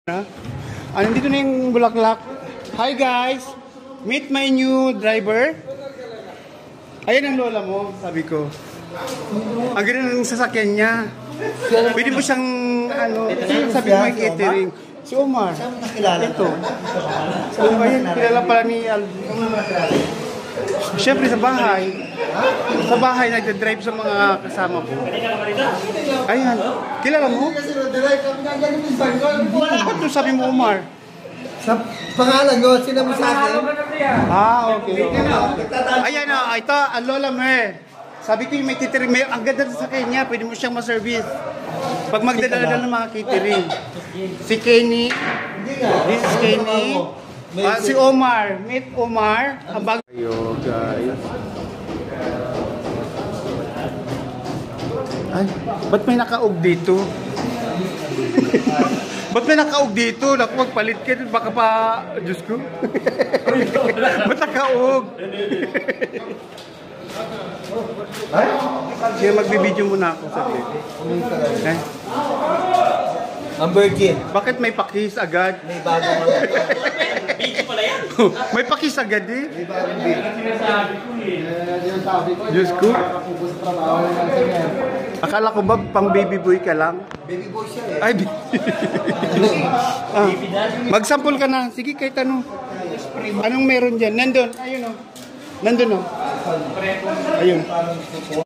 Nandito na yung bulaklak. Hi guys! Meet my new driver. Ayan ang lola mo, sabi ko. Ang ganda ng sasakyan niya. Pwede mo siyang, sabi mo may catering. Si Omar. Ito. Ayan, kilala pala ni Alvin. Siyempre sa bahay. Sa bahay, nagdadrive sa mga kasama ko. Ayan. Kilala mo? Ba't yung sabi mo, Omar? Sa pangalan ko, sinabi sa akin. Okay. Ayan na, ito, ang lola mo eh. Sabi ko yung may catering, ang ganda sa kanya, pwede mo siyang ma-service. Pag magdadala ng mga catering. Si Kenny. This is Kenny. Si Omar. Meet Omar. Ang bago. Ayo, guys. Ay, ba't may nakaog dito? Ba't may nakaog dito? Naku, magpalit ka. Baka pa, Diyos ko. Ba't nakaog? Kaya magbibideo muna ako sa eh? Ang virgin. Bakit may pakis agad? May bagong Video pala yan. May pakis agad eh. May bagong Diyos ko. Akala ko ba pang baby boy ka lang? baby boy siya eh. Ay, magsampol ka na. Sige, kahit ano. Anong meron dyan? Nandun. Ayun o. Nandun o. Ayun.